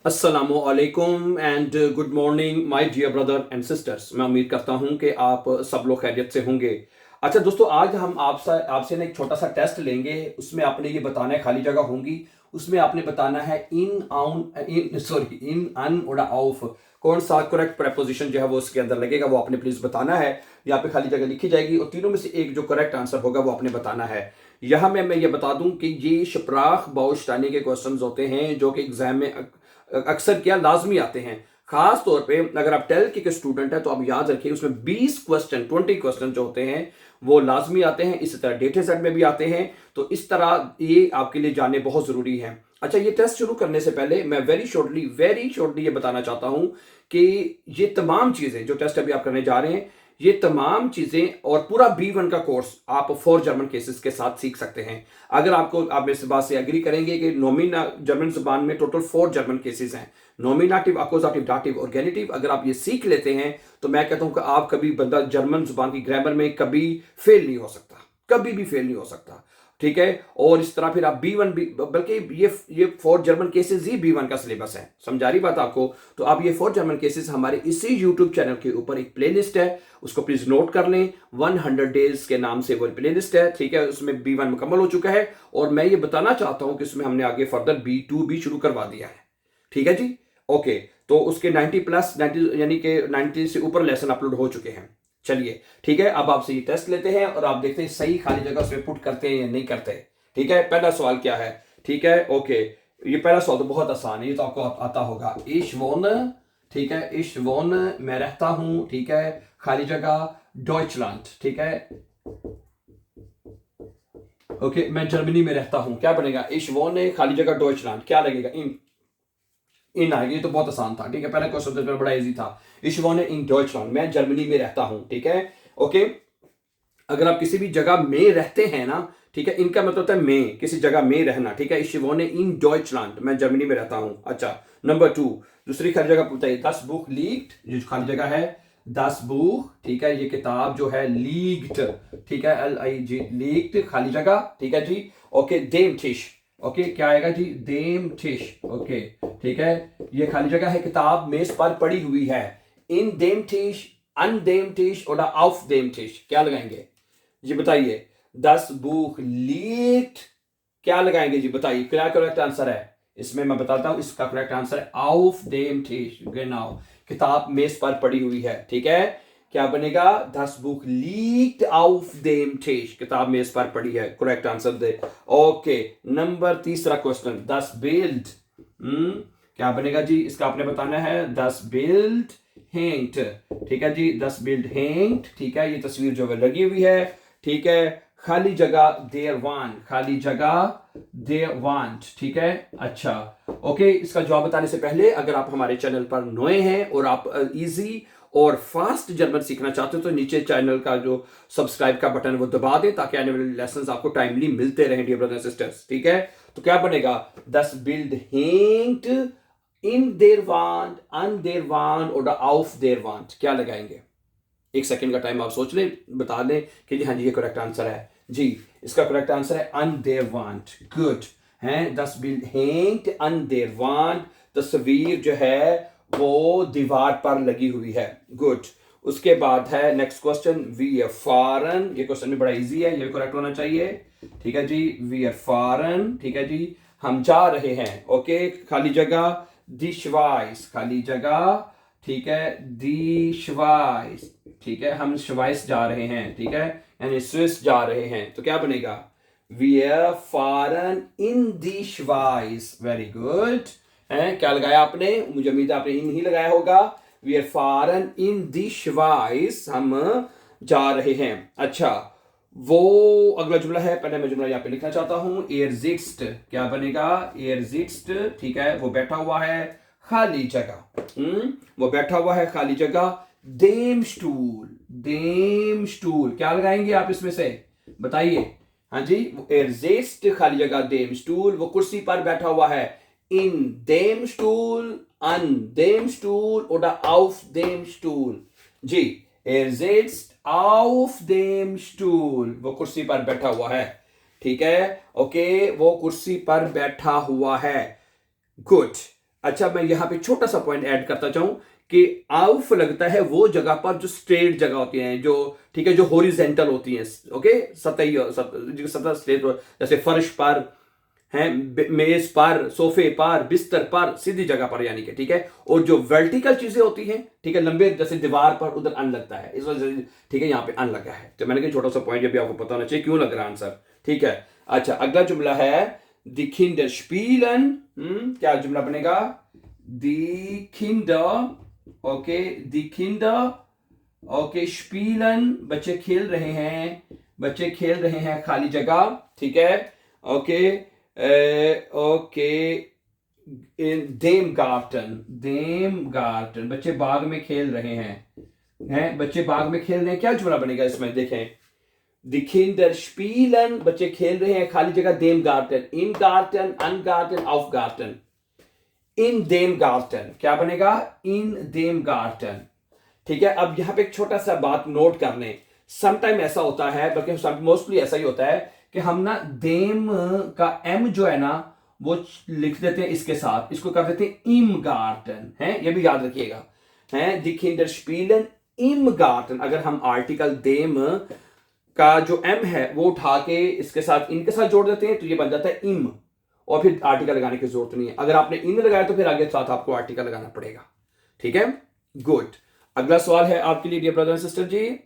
अस्सलामु अलैकुम and good morning my dear brother and sisters. मैं उम्मीद करता हूं कि आप सब लोग खैरियत से होंगे। अच्छा दोस्तों, आज हम आपसे आपसे ना एक छोटा सा टेस्ट लेंगे। उसमें आपने ये बताना है, खाली जगह होंगी, उसमें आपने बताना है इन अन और आउफ, कौन सा करेक्ट प्रेपोजिशन जो है वो उसके अंदर लगेगा, वो आपने प्लीज बताना है। यहाँ पे खाली जगह लिखी जाएगी और तीनों में से एक जो करेक्ट आंसर होगा वो आपने बताना है। यहाँ में मैं ये बता दूं कि ये शप्राख बाउश्तानी के क्वेश्चंस होते हैं जो कि एग्जाम में अक्सर क्या लाजमी आते हैं। खास तौर पे अगर आप टेल के स्टूडेंट हैं तो आप याद रखिए, उसमें 20 क्वेश्चन जो होते हैं वो लाजमी आते हैं। इसी तरह डेटा सेट में भी आते हैं, तो इस तरह ये आपके लिए जानने बहुत जरूरी है। अच्छा, ये टेस्ट शुरू करने से पहले मैं वेरी शॉर्टली ये बताना चाहता हूं कि ये तमाम चीजें जो टेस्ट अभी आप करने जा रहे हैं, ये तमाम चीजें और पूरा B1 का कोर्स आप 4 जर्मन केसेस के साथ सीख सकते हैं। अगर आप इस बात से एग्री करेंगे कि नॉमिना जर्मन जुबान में टोटल 4 जर्मन केसेस हैं, नॉमिनेटिव, अक्यूजेटिव, दाटिव और गेनिटिव। अगर आप ये सीख लेते हैं तो मैं कहता हूं कि आप कभी बंदा जर्मन जुबान की ग्रामर में कभी फेल नहीं हो सकता, कभी भी फेल नहीं हो सकता। ठीक है, और इस तरह फिर आप B1 भी, बल्कि ये 4 जर्मन केसेस ही B1 का सिलेबस है। समझा रही बात आपको? तो आप ये 4 जर्मन केसेस हमारे इसी यूट्यूब चैनल के ऊपर एक प्लेलिस्ट है, उसको प्लीज नोट कर लें। 100 डेज के नाम से वो प्लेलिस्ट है। ठीक है, उसमें B1 मुकम्मल हो चुका है और मैं ये बताना चाहता हूं कि उसमें हमने आगे फर्दर B2 भी शुरू करवा दिया है। ठीक है जी, ओके। तो उसके 90 प्लस 90 यानी कि 90 से ऊपर लेसन अपलोड हो चुके हैं। चलिए ठीक है, अब आपसे ये टेस्ट लेते हैं और आप देखते हैं सही खाली जगह उसमें पुट करते हैं या नहीं करते। ठीक है, पहला सवाल क्या है? ठीक है, ओके। ये पहला सवाल तो बहुत आसान है, ये तो आपको आता होगा। इश वोन, ठीक है, इश वोन मैं रहता हूं, ठीक है, खाली जगह डॉइचलैंड, ठीक है, ओके, मैं जर्मनी में रहता हूं। क्या बनेगा? इश वोन खाली जगह डॉइचलैंड, क्या लगेगा? इन आएगी। ये तो बहुत आसान था। ठीक है, पहला क्वेश्चन तो बड़ा इजी था। इश वोन इन डॉइचलैंड, मैं जर्मनी में रहता हूं। ठीक है, ओके। अगर आप किसी भी जगह में रहते हैं ना, ठीक है, इनका मतलब होता है में, किसी जगह में रहना। ठीक है, इश वोने इन डॉइचलैंड, मैं जर्मनी में रहता हूं। अच्छा, नंबर 2, दूसरी खाली जगह बताइए। दस बुक लीग्ड, जो खाली जगह है, दस बुक, ठीक है, ये किताब जो है लीग्ड, ठीक है, LIG लीग्ड, खाली जगह। ठीक है जी, ओके। देम टिश, ओके, क्या आएगा जी? देम टिश, ओके, ठीक है, ये खाली जगह है, किताब मेज पर पड़ी हुई है। इन देम टिश, अन देम टिश और आउफ देम टिश, क्या लगाएंगे जी? बताइए। 10 बुक लीट, क्या लगाएंगे जी? बताइए, क्या करेक्ट आंसर है? इसमें मैं बताता हूं, इसका करेक्ट आंसर है आउफ देम टिश, genau, किताब मेज पर पड़ी हुई है। ठीक है, क्या बनेगा? 10 बुक लीट आउफ देम टिश, किताब मेज पर पड़ी है। करेक्ट आंसर दे। ओके, नंबर तीसरा क्वेश्चन। 10 बिल्ड, क्या बनेगा जी? इसका आपने बताना है। 10 बिल्ड हैंग्ड, ठीक है जी, 10 बिल्ड हैंग्ड, ठीक है, ये तस्वीर जो है लगी हुई है। ठीक है, खाली जगह देयर वांट, खाली जगह देयर वांट, ठीक है। अच्छा, ओके, इसका जवाब बताने से पहले अगर आप हमारे चैनल पर नए हैं और आप इजी और फास्ट जर्मन सीखना चाहते हो तो नीचे चैनल का जो सब्सक्राइब का बटन वो दबा दें ताकि आने वाले लेसन्स आपको टाइमली मिलते रहें डियर ब्रदर्स एंड सिस्टर्स। ठीक है, तो क्या बनेगा? 10 build hanged in there want, on there want और आउफ देयर वांट, क्या लगाएंगे? 1 सेकंड का टाइम आप सोच लें, बता दें कि जी हाँ जी ये करेक्ट आंसर है जी। इसका करेक्ट आंसर है अन देयर वांट। गुड है, 10 build hanged on there want, तस्वीर जो है वो दीवार पर लगी हुई है। गुड। उसके बाद है नेक्स्ट क्वेश्चन। वी आर फॉरन, ये क्वेश्चन भी बड़ा इजी है, ये भी करेक्ट होना चाहिए। ठीक है जी, वी आर फॉरन, ठीक है जी, हम जा रहे हैं। ओके, खाली जगह दिशवाइस, खाली जगह, ठीक है, दिशवाइस, ठीक है, हम श्वाइस जा रहे हैं, ठीक है, यानी स्विस जा रहे हैं। तो क्या बनेगा? वी आर फॉरन इन दी श्वाइस। वेरी गुड है, क्या लगाया आपने? मुझे उम्मीद है आपने इन ही लगाया होगा। वी आर फॉरन इन दी श्वाइस, हम जा रहे हैं। अच्छा, वो अगला जुमला है, पहले मैं जुमला यहाँ पे लिखना चाहता हूं। एयर जिक्स्ट, क्या बनेगा? एयर जिक्स्ट, ठीक है, वो बैठा हुआ है खाली जगह, वो बैठा हुआ है खाली जगह। देम स्टूल, देम स्टूल, क्या लगाएंगे आप इसमें से? बताइए। हाँ जी, एग्जिस्ट, खाली जगह, देम स्टूल, वो कुर्सी पर बैठा हुआ है। In them stool, on them stool और आउफ देम स्टूल जी। एग्जिस्ट आउफ देम स्टूल, वो कुर्सी पर बैठा हुआ है। ठीक है, ओके, वो कुर्सी पर बैठा हुआ है। गुड। अच्छा, मैं यहाँ पे छोटा सा पॉइंट ऐड करता चाहूं कि आउफ लगता है वो जगह पर जो स्ट्रेट जगह होती हैं, जो ठीक है, जो हॉरिजेंटल होती हैं, ओके, सतह स्ट्रेट, जैसे फर्श पर हैं, मेज पर, सोफे पर, बिस्तर पर, सीधी जगह पर, यानी कि ठीक है। और जो वर्टिकल चीजें होती हैं, ठीक है, लंबे, जैसे दीवार पर, उधर अन लगता है, इस वजह से ठीक है यहाँ पे अन लगा है। तो मैंने कहा छोटा सा पॉइंट ये भी आपको पता होना चाहिए क्यों लग रहा है आंसर, ठीक है। अच्छा, अगला जुमला है दी किंडर स्पीलन। क्या जुमला बनेगा? दी किंडर, ओके, दी किंडर, ओके, स्पीलन, बच्चे खेल रहे हैं, बच्चे खेल रहे हैं, खाली जगह, ठीक है, ओके, ओके, देम गार्टन, देम गार्टन, बच्चे बाग में खेल रहे हैं, बच्चे बाग में खेल रहे हैं। क्या जुमला बनेगा इसमें? देखें, Die Kinder spielen, बच्चे खेल रहे हैं, खाली जगह, देम गार्टन, इन गार्टन, अन गार्टन, auf गार्टन, इन देम गार्टन, क्या बनेगा? इन देम गार्टन, ठीक है। अब यहां पे एक छोटा सा बात नोट कर लें, समटाइम ऐसा होता है, बल्कि मोस्टली ऐसा ही होता है कि हम ना देम का एम जो है ना वो लिख देते हैं इसके साथ, इसको कर देते हैं इम गार्टन, है, ये भी याद रखिएगा, है, दी किंडर स्पीलन इम गार्टन। अगर हम आर्टिकल देम का जो एम है वो उठा के इसके साथ, इनके साथ जोड़ देते हैं तो ये बन जाता है इम, और फिर आर्टिकल लगाने की जरूरत नहीं है। अगर आपने इन लगाया तो फिर आगे साथ आपको आर्टिकल लगाना पड़ेगा, ठीक है, गुड। अगला सवाल है आपके लिए डियर ब्रदर एंड सिस्टर जी।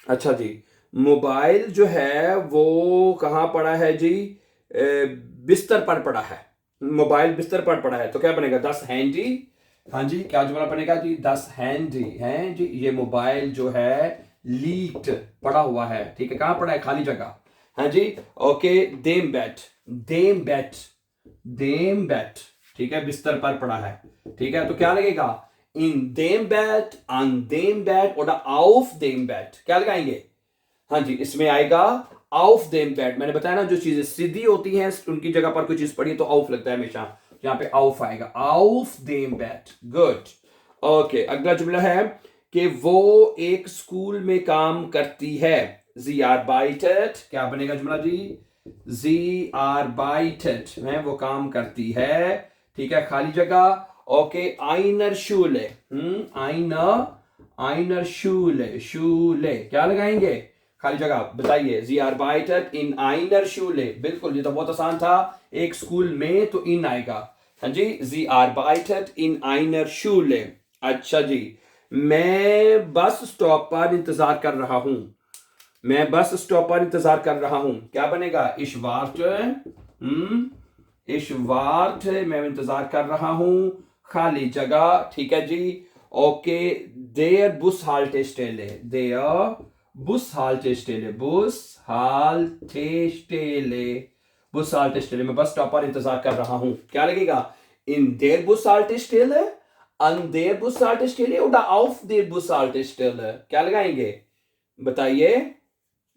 अच्छा जी, मोबाइल जो है वो कहां पड़ा है जी? बिस्तर पर पड़ा है, मोबाइल बिस्तर पर पड़ा है, तो क्या बनेगा? दस हैंडी। हाँ जी, क्या जुमला बनेगा जी? दस हैंडी है जी, ये मोबाइल जो है लीक्ड, पड़ा हुआ है, ठीक है, कहां पड़ा है? खाली जगह, हाँ जी, ओके, देम बैट, देम बैट, देम बैट, ठीक है, बिस्तर पर पड़ा है, ठीक है, तो क्या लगेगा? In them bat, on them bat और आउफ देम बैट, क्या लगाएंगे? हाँ जी, इसमें आएगा आउफ देम बैट। मैंने बताया ना, जो चीजें सीधी होती हैं उनकी जगह पर कोई चीज पड़ी तो आउफ लगता है हमेशा, यहाँ पे आउफ आएगा, आउफ देम बैट, गुड, ओके। अगला जुमला है कि वो एक स्कूल में काम करती है, जी arbeitet, क्या बनेगा जुमला जी? जी arbeitet है, वो काम करती है, ठीक है, खाली जगह, okay, einer Schule, einer Schule, Schule, क्या लगाएंगे? खाली जगह, बताइए, जी arbeitet in einer Schule, बिल्कुल, ये तो बहुत आसान था, एक स्कूल में तो इन आएगा, हाँ जी, जी arbeitet in einer Schule। अच्छा जी, मैं बस स्टॉप पर इंतजार कर रहा हूं, मैं बस स्टॉप पर इंतजार कर रहा हूं, क्या बनेगा? ich warte, ich warte, मैं इंतजार कर रहा हूं, खाली जगह, ठीक है जी, okay, der Bushaltestelle, der Bushaltestelle, Bushaltestelle, Bushaltestelle, मैं बस स्टॉप पर इंतजार कर रहा हूं, क्या लगेगा? in der Bushaltestelle, an der Bushaltestelle oder auf der Bushaltestelle, क्या लगाएंगे? बताइए,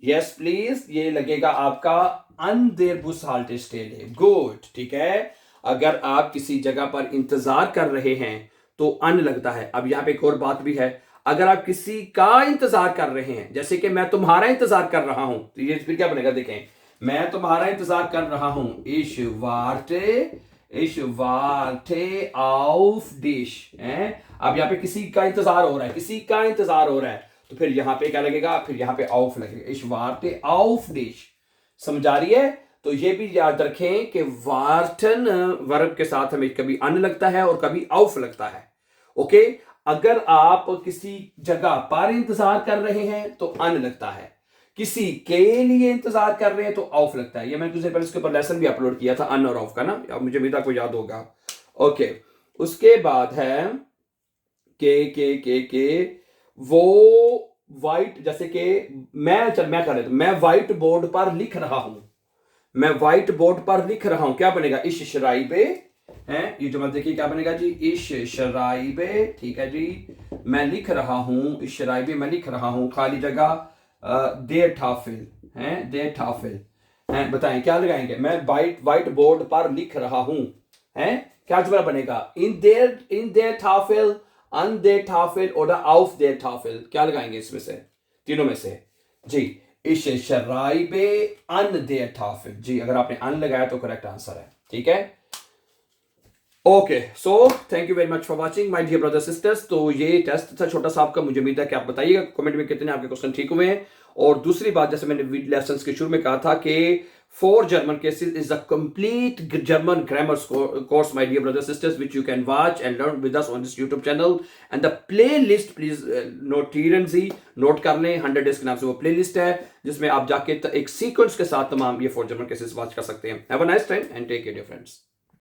यस प्लीज, ये लगेगा आपका an der Bushaltestelle, गुड, ठीक है। अगर आप किसी जगह पर इंतजार कर रहे हैं तो अन लगता है। अब यहां पे एक और बात भी है, अगर आप किसी का इंतजार कर रहे हैं, जैसे कि मैं तुम्हारा इंतजार कर रहा हूं, तो ये फिर क्या बनेगा? देखें, मैं तुम्हारा इंतजार कर रहा हूं, ich warte auf dich, है। अब यहाँ पे किसी का इंतजार हो रहा है, किसी का इंतजार हो रहा है, तो फिर यहां पे क्या लगेगा? फिर यहां पे auf लगेगा, ich warte auf dich, समझ आ रही है? तो ये भी याद रखें कि वार्टन वर्ब के साथ हमें कभी अन लगता है और कभी auf लगता है, ओके। अगर आप किसी जगह पर इंतजार कर रहे हैं तो अन लगता है, किसी के लिए इंतजार कर रहे हैं तो ऑफ लगता है। ये मैंने तुझे पहले इसके ऊपर लेसन भी अपलोड किया था, अन और ऑफ का ना, अब मुझे अभी तक को याद होगा, ओके। उसके बाद है के वो वाइट, जैसे कि मैं कर रहा हूं, मैं व्हाइट बोर्ड पर लिख रहा हूं, मैं व्हाइट बोर्ड पर लिख रहा हूं, क्या बनेगा? इश शराइबे, है, ये जो मत देखिए क्या बनेगा जी? इश शराइबे, ठीक है जी, मैं लिख रहा हूं, इश शराइबे, मैं लिख रहा हूं, खाली जगह, देर ठाफिल, है, देर ठाफिल, है, बताएं क्या लगाएंगे? मैं व्हाइट बोर्ड पर लिख रहा हूं, है, क्या जुमला बनेगा? इन देर ठाफिल, अन देर ठाफिल और आउफ देर ठाफिल, क्या लगाएंगे इसमें से, तीनों में से जी? इश शराइबे अन देर ठाफिल, जी, अगर आपने अन लगाया तो करेक्ट आंसर है, ठीक है। Okay, so thank you very much for watching my dear brother sisters. तो ये टेस्ट था छोटा सा आपका, मुझे उम्मीद है कि आप बताइएगा कमेंट में कितने आपके क्वेश्चन ठीक हुए हैं। और दूसरी बात, जैसे मैंने लेसन के शुरू में कहा था कि for German cases is a complete German grammar course my dear brother sisters which you can watch and learn with us on this YouTube channel. And the playlist please note टीरनजी note कर लें, 100 days के नाम से वो play list है जिसमें आप जाके एक सीक्वेंस के साथ तमाम ये फॉर जर्मन केसेस वॉच कर सकते हैं। Have a nice time and take care dear friends.